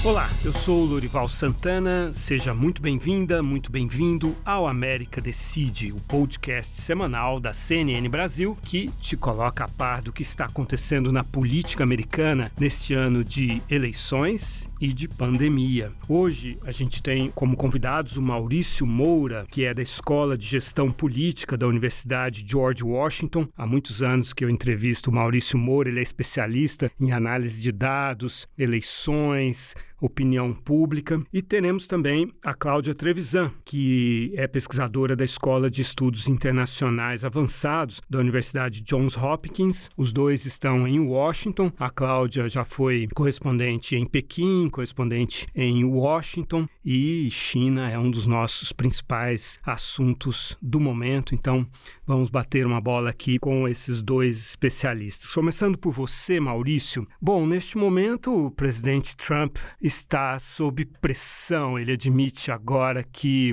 Olá, eu sou o Lorival Santana, seja muito bem-vinda, muito bem-vindo ao América Decide, o podcast semanal da CNN Brasil que te coloca a par do que está acontecendo na política americana neste ano de eleições e de pandemia. Hoje a gente tem como convidados o Maurício Moura, que é da Escola de Gestão Política da Universidade George Washington. Há muitos anos que eu entrevisto o Maurício Moura, ele é especialista em análise de dados, eleições, opinião pública. E teremos também a Cláudia Trevisan, que é pesquisadora da Escola de Estudos Internacionais Avançados da Universidade Johns Hopkins. Os dois estão em Washington. A Cláudia já foi correspondente em Pequim, correspondente em Washington, e China é um dos nossos principais assuntos do momento. Então, vamos bater uma bola aqui com esses dois especialistas. Começando por você, Maurício. Bom, neste momento, o presidente Trump está sob pressão. Ele admite agora que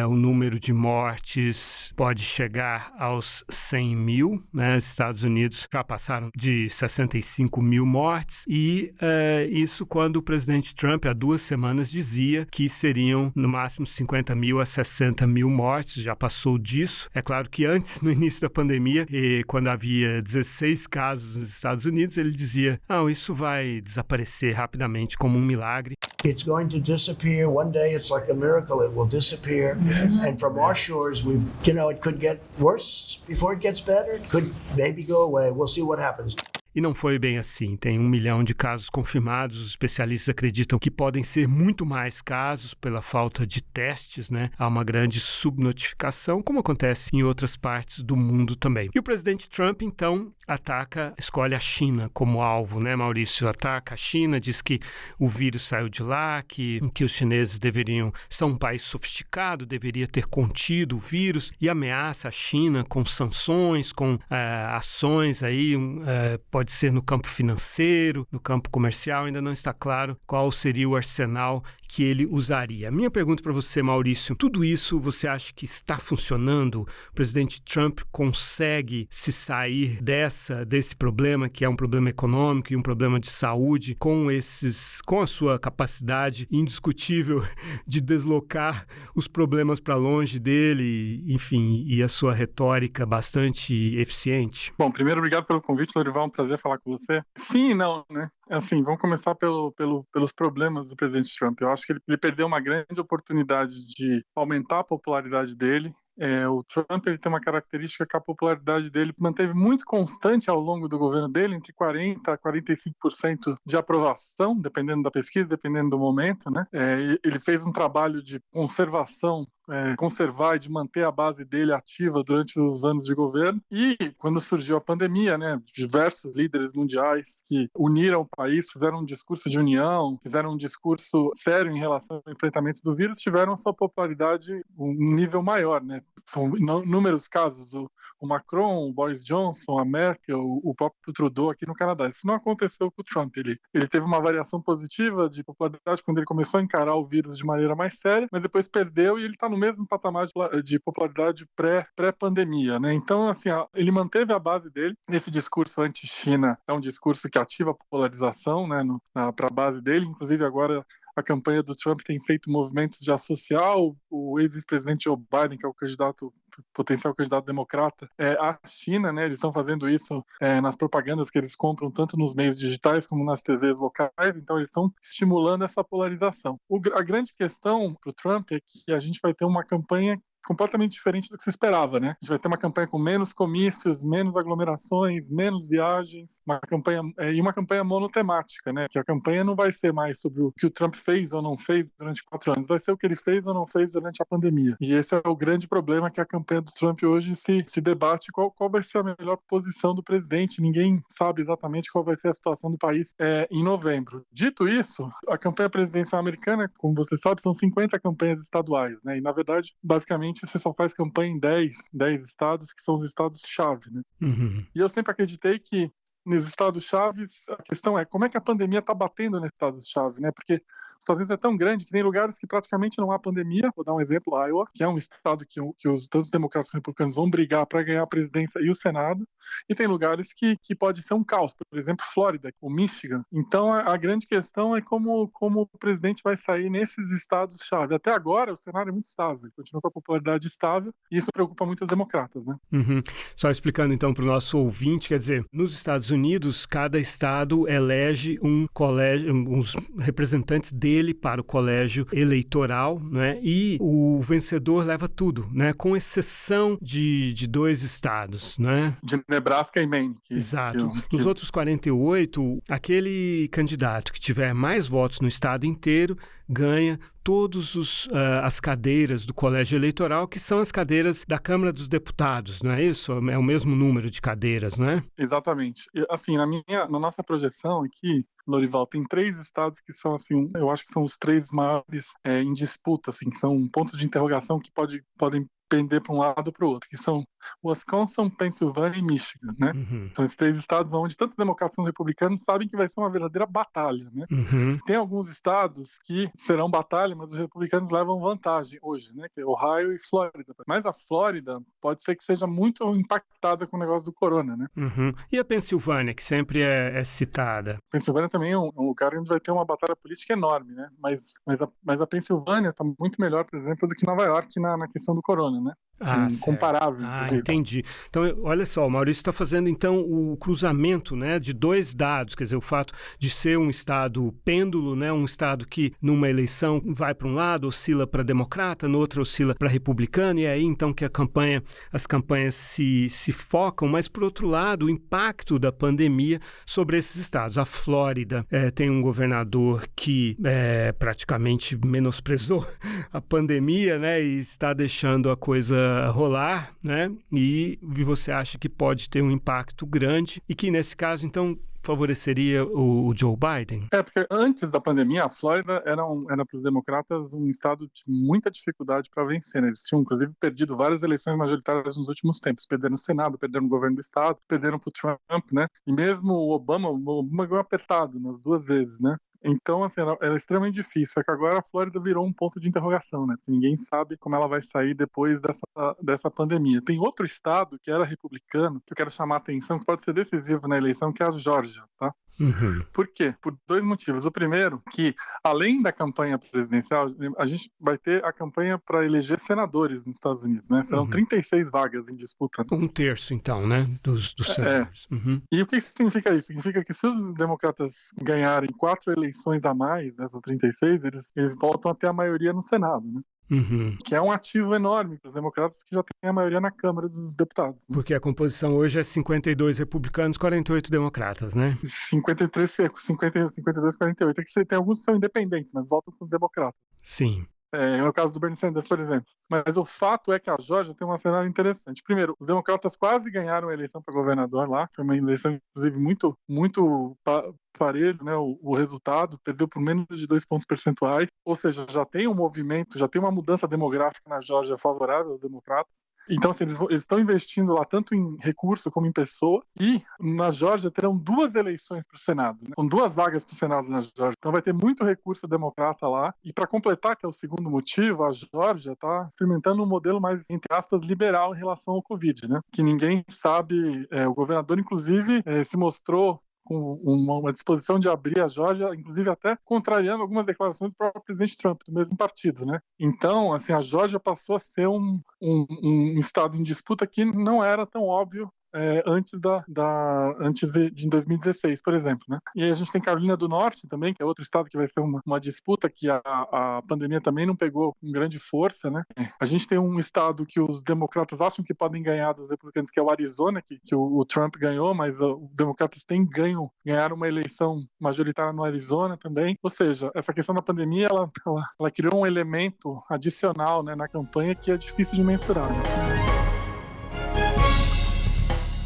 o número de mortes pode chegar aos 100 mil. Né? Os Estados Unidos já passaram de 65 mil mortes e isso quando o presidente Trump, há 2 semanas, dizia que seriam no máximo 50 mil a 60 mil mortes. Já passou disso. É claro que antes, no início da pandemia, quando havia 16 casos nos Estados Unidos, ele dizia, isso vai desaparecer rapidamente como um milagre. It's going to disappear. One day it's like a miracle, it will disappear. And from our shores, it could get worse before it gets better. It could maybe go away. We'll see what happens. E não foi bem assim. Tem 1 milhão de casos confirmados. Os especialistas acreditam que podem ser muito mais casos pela falta de testes, né? Há uma grande subnotificação, como acontece em outras partes do mundo também. E o presidente Trump, então, escolhe a China como alvo, né, Maurício? Ataca a China, diz que o vírus saiu de lá, que os chineses são um país sofisticado, deveria ter contido o vírus, e ameaça a China com sanções, com ações aí, pode ser no campo financeiro, no campo comercial, ainda não está claro qual seria o arsenal que ele usaria. A minha pergunta para você, Maurício, tudo isso você acha que está funcionando? O presidente Trump consegue se sair desse problema, que é um problema econômico e um problema de saúde, com a sua capacidade indiscutível de deslocar os problemas para longe dele, enfim, e a sua retórica bastante eficiente? Bom, primeiro, obrigado pelo convite, Lorival, é um prazer falar com você. Sim e não, né? Assim, vamos começar pelos problemas do presidente Trump. Eu acho que ele perdeu uma grande oportunidade de aumentar a popularidade dele. O Trump ele tem uma característica que a popularidade dele manteve muito constante ao longo do governo dele, entre 40% a 45% de aprovação, dependendo da pesquisa, dependendo do momento, né? Ele fez um trabalho de conservação, conservar e de manter a base dele ativa durante os anos de governo. E quando surgiu a pandemia, né, diversos líderes mundiais que uniram o país, fizeram um discurso de união, fizeram um discurso sério em relação ao enfrentamento do vírus, tiveram a sua popularidade um nível maior, né? São inúmeros casos, o Macron, o Boris Johnson, a Merkel, o próprio Trudeau aqui no Canadá. Isso não aconteceu com o Trump. Ele teve uma variação positiva de popularidade quando ele começou a encarar o vírus de maneira mais séria, mas depois perdeu e ele está no mesmo patamar de popularidade pré-pandemia, né? Então, assim, ele manteve a base dele. Esse discurso anti-China é um discurso que ativa a polarização, né, para a base dele. Inclusive, agora a campanha do Trump tem feito movimentos de associar o ex-vice-presidente Joe Biden, que é o potencial candidato democrata, à China, né? Eles estão fazendo isso nas propagandas que eles compram tanto nos meios digitais como nas TVs locais, então eles estão estimulando essa polarização. A grande questão para o Trump é que a gente vai ter uma campanha completamente diferente do que se esperava, né? A gente vai ter uma campanha com menos comícios, menos aglomerações, menos viagens, uma campanha monotemática, né? Que a campanha não vai ser mais sobre o que o Trump fez ou não fez durante 4 anos, vai ser o que ele fez ou não fez durante a pandemia. E esse é o grande problema que a campanha do Trump hoje se debate, qual vai ser a melhor posição do presidente. Ninguém sabe exatamente qual vai ser a situação do país em novembro. Dito isso, a campanha presidencial americana, como você sabe, são 50 campanhas estaduais, né? E, na verdade, basicamente, você só faz campanha em 10 estados, que são os estados-chave, né? Uhum. E eu sempre acreditei que nos estados-chave, a questão é como é que a pandemia está batendo nos estados-chave, né? Porque Estados Unidos é tão grande que tem lugares que praticamente não há pandemia. Vou dar um exemplo, Iowa, que é um estado que tanto os democratas e os republicanos vão brigar para ganhar a presidência e o Senado, e tem lugares que pode ser um caos, por exemplo, Flórida, ou Michigan. Então, a grande questão é como o presidente vai sair nesses estados-chave. Até agora, o cenário é muito estável, ele continua com a popularidade estável, e isso preocupa muito os democratas, né? Uhum. Só explicando então para o nosso ouvinte, quer dizer, nos Estados Unidos, cada estado elege um colégio, uns representantes dele para o colégio eleitoral, né? E o vencedor leva tudo, né? Com exceção de 2 estados, né? De Nebraska e Maine. Exato. Nos outros 48, aquele candidato que tiver mais votos no estado inteiro ganha todas as cadeiras do colégio eleitoral, que são as cadeiras da Câmara dos Deputados, não é isso? É o mesmo número de cadeiras, não é? Exatamente. Assim, na nossa projeção aqui, Lorival, tem 3 estados que são, assim, eu acho que são os 3 maiores em disputa, assim, que são pontos de interrogação que podem pender para um lado ou para o outro, que são Wisconsin, Pensilvânia e Michigan, né? Uhum. São esses 3 estados onde tanto os democratas quanto os republicanos sabem que vai ser uma verdadeira batalha, né? Uhum. Tem alguns estados que serão batalha, mas os republicanos levam vantagem hoje, né? Que é Ohio e Flórida. Mas a Flórida pode ser que seja muito impactada com o negócio do corona, né? Uhum. E a Pensilvânia, que sempre é citada? Pensilvânia também é um lugar onde vai ter uma batalha política enorme, né? Mas a Pensilvânia está muito melhor, por exemplo, do que Nova York na questão do corona, né? Comparável, inclusive. Entendi. Então, olha só, o Maurício está fazendo, então, o cruzamento, né, de 2 dados, quer dizer, o fato de ser um estado pêndulo, né, um estado que, numa eleição, vai para um lado, oscila para democrata, no outro oscila para republicano, e é aí, então, que as campanhas se focam, mas, por outro lado, o impacto da pandemia sobre esses estados. A Flórida tem um governador que praticamente menosprezou a pandemia, né, e está deixando a coisa rolar, né? E você acha que pode ter um impacto grande e que, nesse caso, então, favoreceria o Joe Biden? Porque antes da pandemia, a Flórida era para os democratas um estado de muita dificuldade para vencer, né? Eles tinham, inclusive, perdido várias eleições majoritárias nos últimos tempos. Perderam o Senado, perderam o governo do estado, perderam para o Trump, né? E mesmo o Obama ganhou apertado nas 2 vezes, né? Então, assim, era extremamente difícil. É que agora a Flórida virou um ponto de interrogação, né? Porque ninguém sabe como ela vai sair depois dessa pandemia. Tem outro estado que era republicano, que eu quero chamar a atenção, que pode ser decisivo na eleição, que é a Geórgia, tá? Uhum. Por quê? Por 2 motivos. O primeiro, que além da campanha presidencial, a gente vai ter a campanha para eleger senadores nos Estados Unidos, né? Serão 36 vagas em disputa. 1/3, então, né? Dos senadores. Uhum. E o que significa isso? Significa que se os democratas ganharem 4 eleições a mais dessas 36, eles voltam a ter a maioria no Senado, né? Uhum. Que é um ativo enorme para os democratas que já têm a maioria na Câmara dos Deputados. Né? Porque a composição hoje é 52 republicanos, 48 democratas, né? 52, 48. É que tem alguns que são independentes, mas votam com os democratas. Sim. É o caso do Bernie Sanders, por exemplo. Mas o fato é que a Geórgia tem um cenário interessante. Primeiro, os democratas quase ganharam a eleição para governador lá. Foi uma eleição, inclusive, muito, muito parelho, né? O resultado perdeu por menos de 2 pontos percentuais. Ou seja, já tem um movimento, já tem uma mudança demográfica na Geórgia favorável aos democratas. Então, assim, eles estão investindo lá tanto em recurso como em pessoas, e na Geórgia terão 2 eleições para o Senado, né? Com 2 vagas para o Senado na Geórgia. Então vai ter muito recurso democrata lá. E para completar, que é o segundo motivo, a Geórgia está experimentando um modelo mais, entre aspas, liberal em relação ao Covid, né? Que ninguém sabe, o governador, inclusive, se mostrou com uma disposição de abrir a Geórgia, inclusive até contrariando algumas declarações do próprio presidente Trump, do mesmo partido, né? Então, assim, a Geórgia passou a ser um estado em disputa que não era tão óbvio antes de 2016, por exemplo, né? E aí a gente tem Carolina do Norte também, que é outro estado que vai ser uma disputa que a pandemia também não pegou com grande força, né? A gente tem um estado que os democratas acham que podem ganhar dos republicanos, que é o Arizona, que o Trump ganhou, mas os democratas ganharam uma eleição majoritária no Arizona também. Ou seja, essa questão da pandemia, ela criou um elemento adicional, né, na campanha que é difícil de mensurar, né?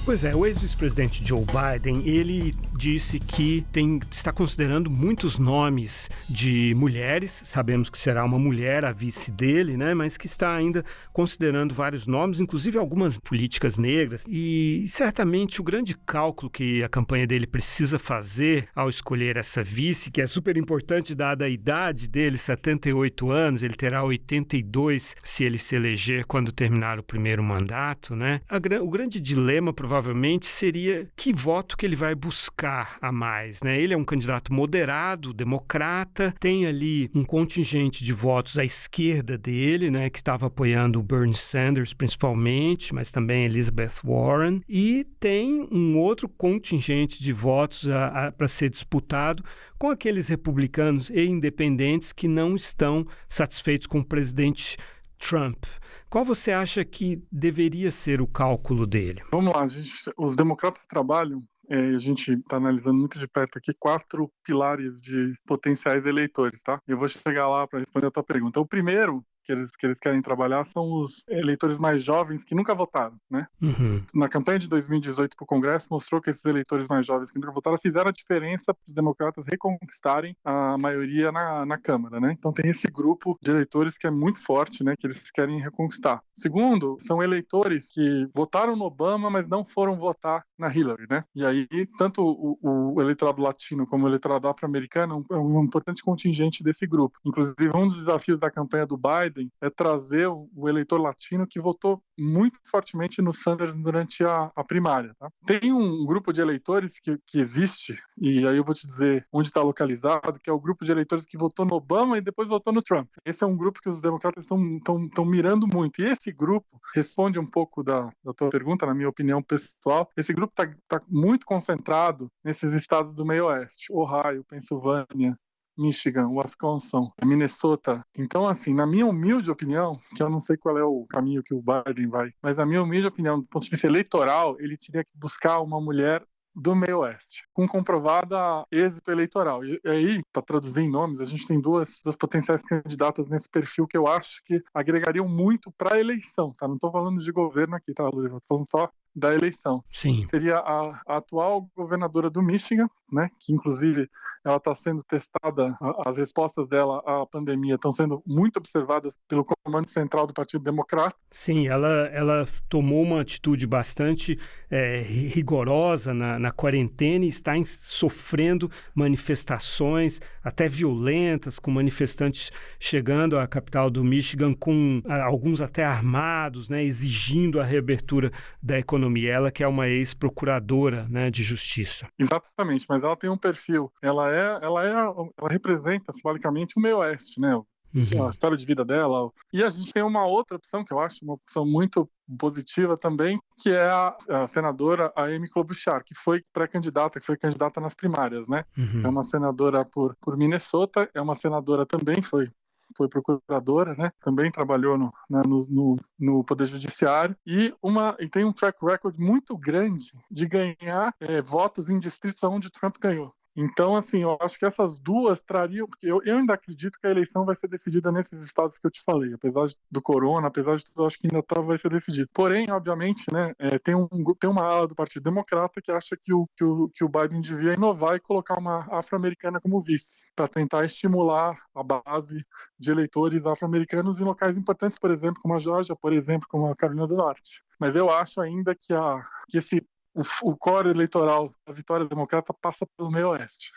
Pois é, o ex-vice-presidente Joe Biden, ele disse que está considerando muitos nomes de mulheres, sabemos que será uma mulher a vice dele, né, mas que está ainda considerando vários nomes, inclusive algumas políticas negras, e certamente o grande cálculo que a campanha dele precisa fazer ao escolher essa vice, que é super importante dada a idade dele, 78 anos, ele terá 82 se ele se eleger quando terminar o primeiro mandato, né? O grande dilema provavelmente seria que voto que ele vai buscar a mais, né? Ele é um candidato moderado, democrata, tem ali um contingente de votos à esquerda dele, né, que estava apoiando o Bernie Sanders principalmente, mas também Elizabeth Warren, e tem um outro contingente de votos para ser disputado com aqueles republicanos e independentes que não estão satisfeitos com o presidente Trump. Qual você acha que deveria ser o cálculo dele? Vamos lá, os democratas trabalham, a gente está analisando muito de perto aqui 4 pilares de potenciais eleitores, tá? Eu vou chegar lá para responder a tua pergunta. O primeiro que eles querem trabalhar são os eleitores mais jovens que nunca votaram, né? Uhum. Na campanha de 2018 para o Congresso mostrou que esses eleitores mais jovens que nunca votaram fizeram a diferença para os democratas reconquistarem a maioria na Câmara, né? Então tem esse grupo de eleitores que é muito forte, né? Que eles querem reconquistar. Segundo, são eleitores que votaram no Obama, mas não foram votar na Hillary, né? E aí, tanto o eleitorado latino como o eleitorado afro-americano é um importante contingente desse grupo. Inclusive, um dos desafios da campanha do Biden é trazer o eleitor latino que votou muito fortemente no Sanders durante a primária. Tá? Tem um grupo de eleitores que existe, e aí eu vou te dizer onde está localizado, que é o grupo de eleitores que votou no Obama e depois votou no Trump. Esse é um grupo que os democratas estão mirando muito. E esse grupo responde um pouco da tua pergunta, na minha opinião pessoal. Esse grupo está muito concentrado nesses estados do meio oeste, Ohio, Pensilvânia, Michigan, Wisconsin, Minnesota. Então, assim, na minha humilde opinião, que eu não sei qual é o caminho que o Biden vai, mas na minha humilde opinião, do ponto de vista eleitoral, ele teria que buscar uma mulher do meio oeste, com comprovada êxito eleitoral. E aí, para traduzir em nomes, a gente tem duas potenciais candidatas nesse perfil que eu acho que agregariam muito para a eleição, tá? Não estou falando de governo aqui, tá, Lula? Estou falando só da eleição. Sim. Seria a atual governadora do Michigan, né, que inclusive ela está sendo testada, as respostas dela à pandemia estão sendo muito observadas pelo comando central do Partido Democrata. Sim, ela tomou uma atitude bastante rigorosa na quarentena e está sofrendo manifestações até violentas, com manifestantes chegando à capital do Michigan, com alguns até armados, né, exigindo a reabertura da economia. Ela que é uma ex-procuradora, né, de justiça. Exatamente, mas ela tem um perfil. Ela representa simbolicamente o meio oeste, né? A história de vida dela. E a gente tem uma outra opção que eu acho uma opção muito positiva também, que é a senadora Amy Klobuchar, que foi pré-candidata, que foi candidata nas primárias, né? É uma senadora por Minnesota, é uma senadora também, foi procuradora, né? Também trabalhou no Poder Judiciário e tem um track record muito grande de ganhar votos em distritos onde Trump ganhou. Então, assim, eu acho que essas duas trariam, porque eu ainda acredito que a eleição vai ser decidida nesses estados que eu te falei, apesar do corona, apesar de tudo, eu acho que ainda vai ser decidido. Porém, obviamente, né, tem uma ala do Partido Democrata que acha que o Biden devia inovar e colocar uma afro-americana como vice, para tentar estimular a base de eleitores afro-americanos em locais importantes, por exemplo, como a Geórgia, por exemplo, como a Carolina do Norte. Mas eu acho ainda que o core eleitoral da vitória democrata passa pelo meio oeste.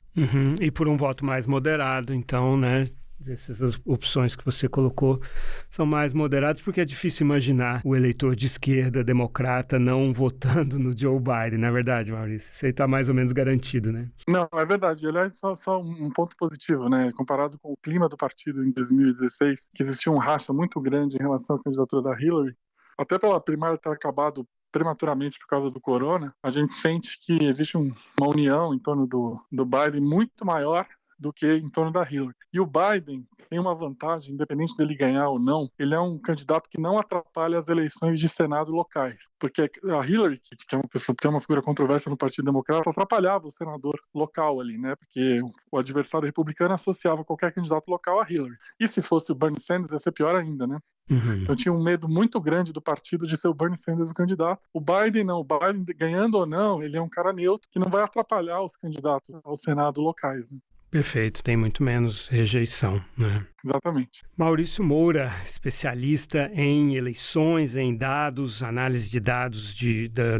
E por um voto mais moderado, então, né? Essas opções que você colocou são mais moderadas, porque é difícil imaginar o eleitor de esquerda democrata não votando no Joe Biden, não é verdade, Maurício? Isso aí está mais ou menos garantido, né? Não, é verdade. Aliás, só um ponto positivo, né? Comparado com o clima do partido em 2016, que existia um racha muito grande em relação à candidatura da Hillary, até pela primária ter acabado prematuramente por causa do corona, a gente sente que existe uma união em torno do Biden muito maior do que em torno da Hillary. E o Biden tem uma vantagem, independente dele ganhar ou não, ele é um candidato que não atrapalha as eleições de Senado locais. Porque a Hillary, que é uma figura controversa no Partido Democrata, atrapalhava o senador local ali, né? Porque o adversário republicano associava qualquer candidato local a Hillary. E se fosse o Bernie Sanders, ia ser pior ainda, né? Então tinha um medo muito grande do partido de ser o Bernie Sanders o candidato. O Biden não, o Biden ganhando ou não, ele é um cara neutro que não vai atrapalhar os candidatos ao Senado locais, né? Perfeito, tem muito menos rejeição, né? Exatamente. Maurício Moura, especialista em eleições, em dados, análise de dados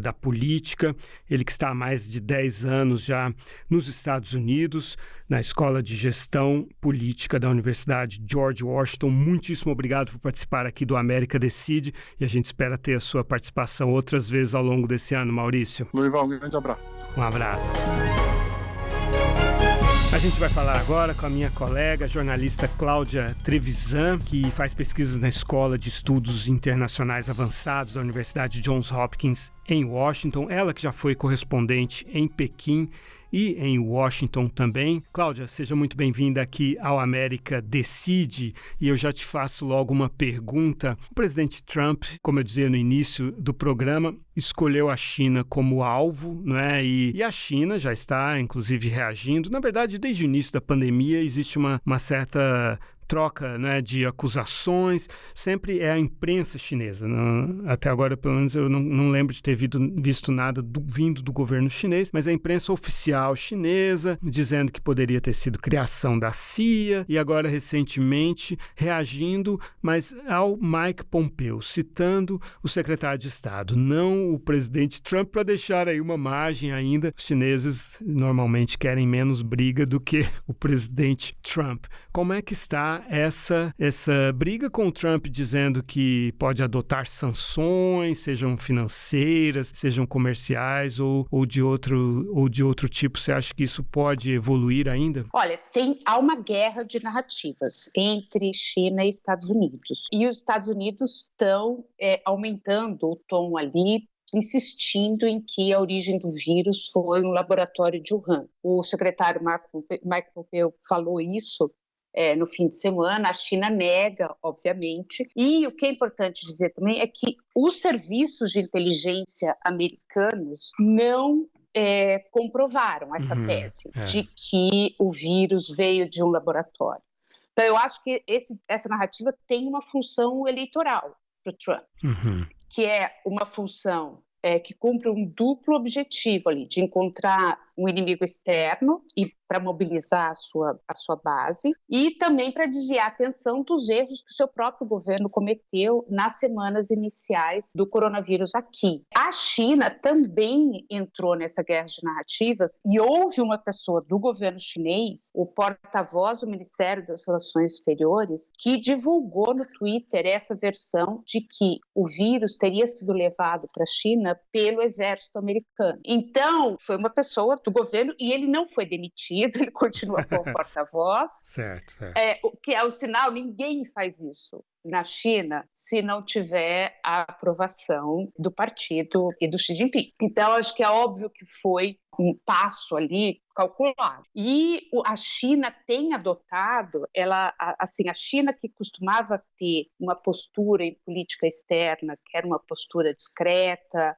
da política, ele que está há mais de 10 anos já nos Estados Unidos, na Escola de Gestão Política da Universidade George Washington. Muitíssimo obrigado por participar aqui do América Decide e a gente espera ter a sua participação outras vezes ao longo desse ano, Maurício. Lourival, um grande abraço. Um abraço. A gente vai falar agora com a minha colega, a jornalista Cláudia Trevisan, que faz pesquisas na Escola de Estudos Internacionais Avançados da Universidade Johns Hopkins em Washington. Ela que já foi correspondente em Pequim e em Washington também. Cláudia, seja muito bem-vinda aqui ao América Decide e eu já te faço logo uma pergunta. O presidente Trump, como eu dizia no início do programa, escolheu a China como alvo, né? E a China já está, inclusive, reagindo. Na verdade, desde o início da pandemia existe uma certa troca, né, de acusações, sempre é a imprensa chinesa. Até agora, pelo menos, eu não lembro de ter visto nada vindo do governo chinês, mas a imprensa oficial chinesa dizendo que poderia ter sido criação da CIA e agora, recentemente, reagindo, mas ao Mike Pompeo, citando o secretário de Estado, não o presidente Trump, para deixar aí uma margem ainda. Os chineses normalmente querem menos briga do que o presidente Trump. Como é que está essa briga com o Trump dizendo que pode adotar sanções, sejam financeiras, sejam comerciais ou de outro tipo? Você acha que isso pode evoluir ainda? Olha, há uma guerra de narrativas entre China e Estados Unidos. E os Estados Unidos estão aumentando o tom ali, insistindo em que a origem do vírus foi um laboratório de Wuhan. O secretário Mike Pompeo falou isso no fim de semana. A China nega, obviamente, e o que é importante dizer também é que os serviços de inteligência americanos não comprovaram essa tese de que o vírus veio de um laboratório. Então, eu acho que essa narrativa tem uma função eleitoral para o Trump, que é uma função que cumpre um duplo objetivo ali, de encontrar um inimigo externo e para mobilizar a sua base, e também para desviar a atenção dos erros que o seu próprio governo cometeu nas semanas iniciais do coronavírus aqui. A China também entrou nessa guerra de narrativas e houve uma pessoa do governo chinês, o porta-voz do Ministério das Relações Exteriores, que divulgou no Twitter essa versão de que o vírus teria sido levado para a China pelo exército americano. Então, foi uma pessoa do governo e ele não foi demitido, ele continua como porta-voz. Certo. O que é o sinal, ninguém faz isso na China se não tiver a aprovação do partido e do Xi Jinping. Então, acho que é óbvio que foi um passo ali calculado. E a China tem adotado, a China que costumava ter uma postura em política externa, que era uma postura discreta,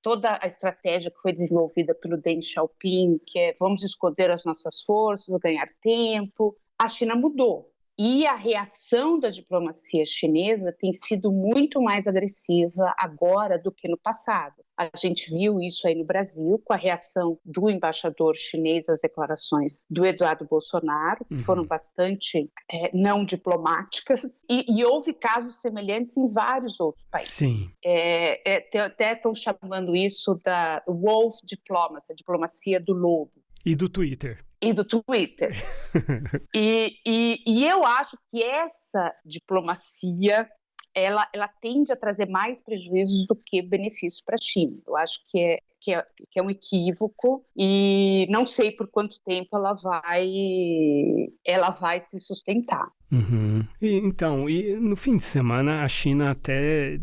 toda a estratégia que foi desenvolvida pelo Deng Xiaoping, que é vamos esconder as nossas forças, ganhar tempo, a China mudou. E a reação da diplomacia chinesa tem sido muito mais agressiva agora do que no passado. A gente viu isso aí no Brasil, com a reação do embaixador chinês às declarações do Eduardo Bolsonaro, que foram bastante não diplomáticas, e houve casos semelhantes em vários outros países. Sim. Até estão chamando isso da wolf diplomacy, a diplomacia do lobo. E do Twitter. E eu acho que essa diplomacia ela tende a trazer mais prejuízos do que benefícios para a China. Eu acho que é um equívoco e não sei por quanto tempo ela vai se sustentar. Então, no fim de semana, a China até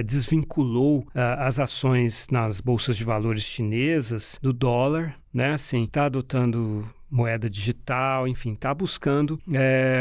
desvinculou as ações nas bolsas de valores chinesas do dólar, né? Assim, está adotando moeda digital, enfim, está buscando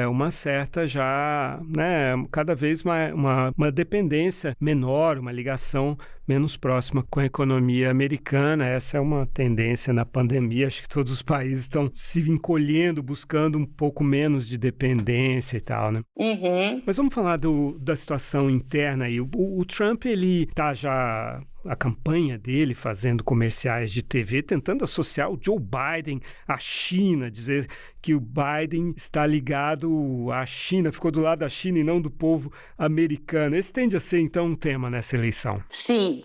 uma certa já, né, cada vez uma dependência menor, uma ligação menos próxima com a economia americana. Essa é uma tendência na pandemia. Acho que todos os países estão se encolhendo, buscando um pouco menos de dependência e tal, né? Uhum. Mas vamos falar da situação interna aí. O Trump, ele está já... a campanha dele fazendo comerciais de TV, tentando associar o Joe Biden à China, dizer que o Biden está ligado à China, ficou do lado da China e não do povo americano. Esse tende a ser, então, um tema nessa eleição. Sim.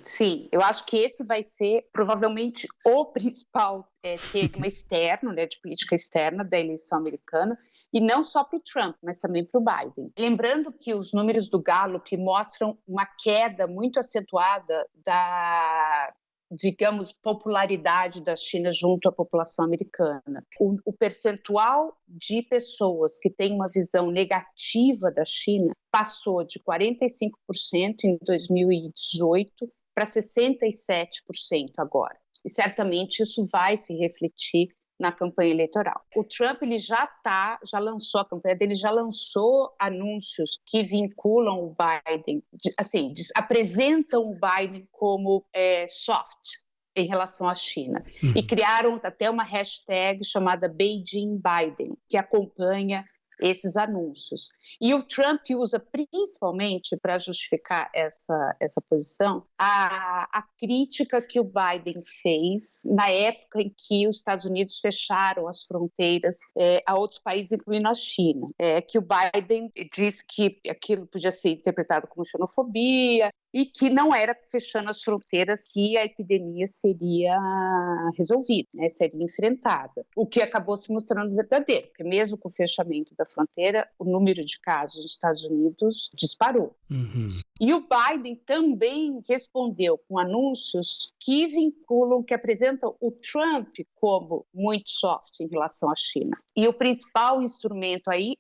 Eu acho que esse vai ser, provavelmente, o principal tema externo, né, de política externa da eleição americana, e não só para o Trump, mas também para o Biden. Lembrando que os números do Gallup mostram uma queda muito acentuada da, digamos, popularidade da China junto à população americana. O percentual de pessoas que têm uma visão negativa da China passou de 45% em 2018 para 67% agora. E certamente isso vai se refletir na campanha eleitoral. O Trump ele já lançou a campanha dele, já lançou anúncios que vinculam o Biden, apresentam o Biden como soft em relação à China. E criaram até uma hashtag chamada Beijing Biden, que acompanha esses anúncios. E o Trump usa principalmente para justificar essa posição a crítica que o Biden fez na época em que os Estados Unidos fecharam as fronteiras a outros países, incluindo a China. Que o Biden disse que aquilo podia ser interpretado como xenofobia e que não era fechando as fronteiras que a epidemia seria resolvida, né, seria enfrentada. O que acabou se mostrando verdadeiro, porque mesmo com o fechamento da fronteira, o número de casos nos Estados Unidos disparou. Uhum. E o Biden também respondeu com anúncios que vinculam, que apresentam o Trump como muito soft em relação à China. E o principal instrumento aí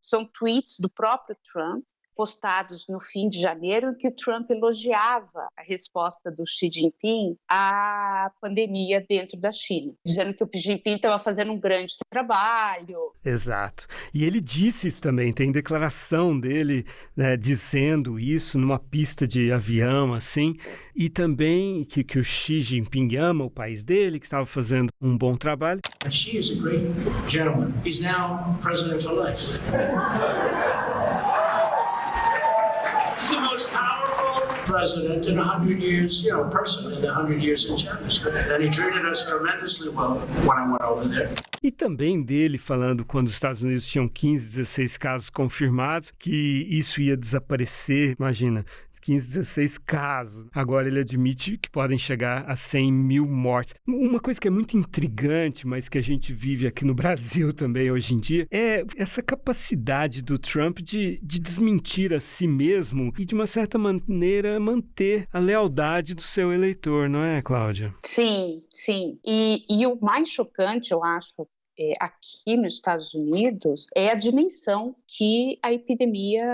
são tweets do próprio Trump, postados no fim de janeiro, em que o Trump elogiava a resposta do Xi Jinping à pandemia dentro da China, dizendo que o Xi Jinping estava fazendo um grande trabalho. Exato. E ele disse isso também, tem declaração dele, né, dizendo isso numa pista de avião, assim, e também que o Xi Jinping ama o país dele, que estava fazendo um bom trabalho. Xi is a great gentleman. He's now president for life. He's the most powerful president in 100 years, person in the 100 years in China. And he treated us tremendously well when I went over there. E também dele falando quando os Estados Unidos tinham 15, 16 casos confirmados, que isso ia desaparecer, imagina, 15, 16 casos. Agora ele admite que podem chegar a 100 mil mortes. Uma coisa que é muito intrigante, mas que a gente vive aqui no Brasil também hoje em dia, é essa capacidade do Trump de desmentir a si mesmo e, de uma certa maneira, manter a lealdade do seu eleitor, não é, Cláudia? Sim. E o mais chocante, eu acho, aqui nos Estados Unidos, é a dimensão que a epidemia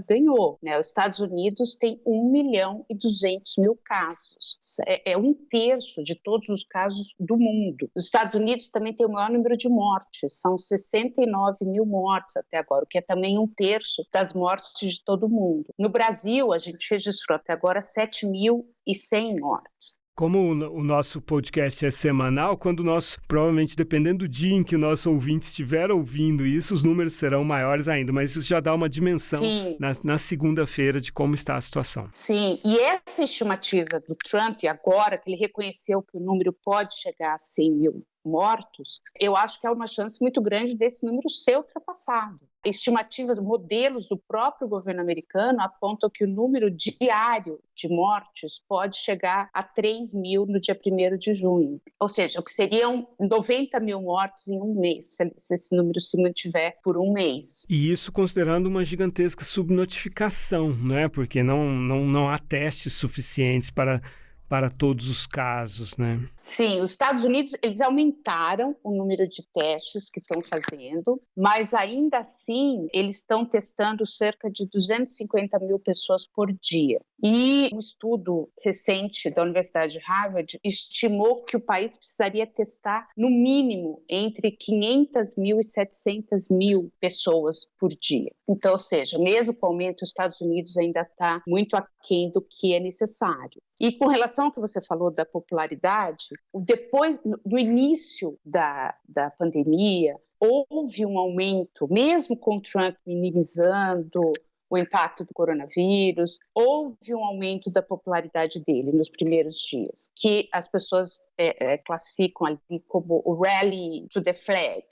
ganhou, né? Os Estados Unidos têm 1.200.000 casos. É um terço de todos os casos do mundo. Os Estados Unidos também tem o maior número de mortes, são 69 mil mortes até agora, o que é também um terço das mortes de todo o mundo. No Brasil, a gente registrou até agora 7.100 mortes. Como o nosso podcast é semanal, quando provavelmente dependendo do dia em que o nosso ouvinte estiver ouvindo isso, os números serão maiores ainda, mas isso já dá uma dimensão na segunda-feira de como está a situação. Sim, e essa estimativa do Trump, agora que ele reconheceu que o número pode chegar a 100 mil mortos, eu acho que há uma chance muito grande desse número ser ultrapassado. Estimativas, modelos do próprio governo americano apontam que o número diário de mortes pode chegar a 3 mil no dia 1º de junho. Ou seja, o que seriam 90 mil mortes em um mês, se esse número se mantiver por um mês. E isso considerando uma gigantesca subnotificação, né? Porque não há testes suficientes para todos os casos, né? Sim, os Estados Unidos, eles aumentaram o número de testes que estão fazendo, mas ainda assim eles estão testando cerca de 250 mil pessoas por dia. E um estudo recente da Universidade de Harvard estimou que o país precisaria testar no mínimo entre 500 mil e 700 mil pessoas por dia. Então, ou seja, mesmo com o aumento, os Estados Unidos ainda está muito aquém do que é necessário. E com relação ao que você falou da popularidade, depois, no início da pandemia, houve um aumento, mesmo com o Trump minimizando o impacto do coronavírus, houve um aumento da popularidade dele nos primeiros dias, que as pessoas classificam ali como o rally to the flag,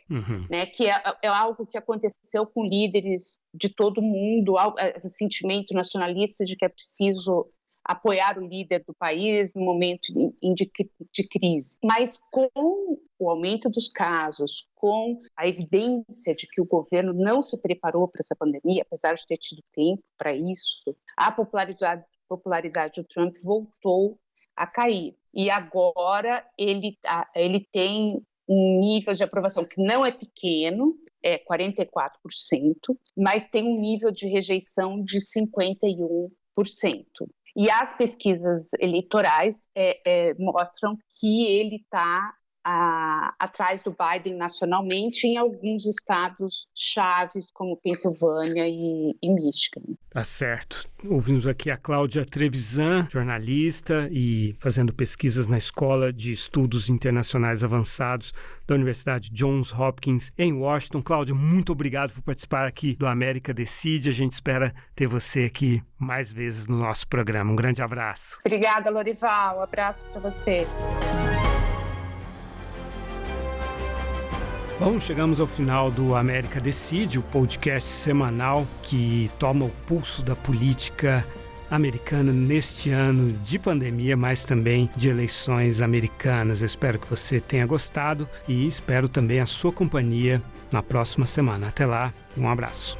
né, que é algo que aconteceu com líderes de todo mundo, esse sentimento nacionalista de que é preciso apoiar o líder do país no momento de crise. Mas com o aumento dos casos, com a evidência de que o governo não se preparou para essa pandemia, apesar de ter tido tempo para isso, a popularidade do Trump voltou a cair. E agora ele tem um nível de aprovação que não é pequeno, é 44%, mas tem um nível de rejeição de 51%. E as pesquisas eleitorais mostram que ele está atrás do Biden nacionalmente em alguns estados chaves, como Pensilvânia e Michigan. Tá certo. Ouvimos aqui a Cláudia Trevisan, jornalista e fazendo pesquisas na Escola de Estudos Internacionais Avançados da Universidade Johns Hopkins, em Washington. Cláudia, muito obrigado por participar aqui do América Decide. A gente espera ter você aqui mais vezes no nosso programa. Um grande abraço. Obrigada, Lorival. Um abraço para você. Bom, chegamos ao final do América Decide, o podcast semanal que toma o pulso da política americana neste ano de pandemia, mas também de eleições americanas. Eu espero que você tenha gostado e espero também a sua companhia na próxima semana. Até lá, um abraço.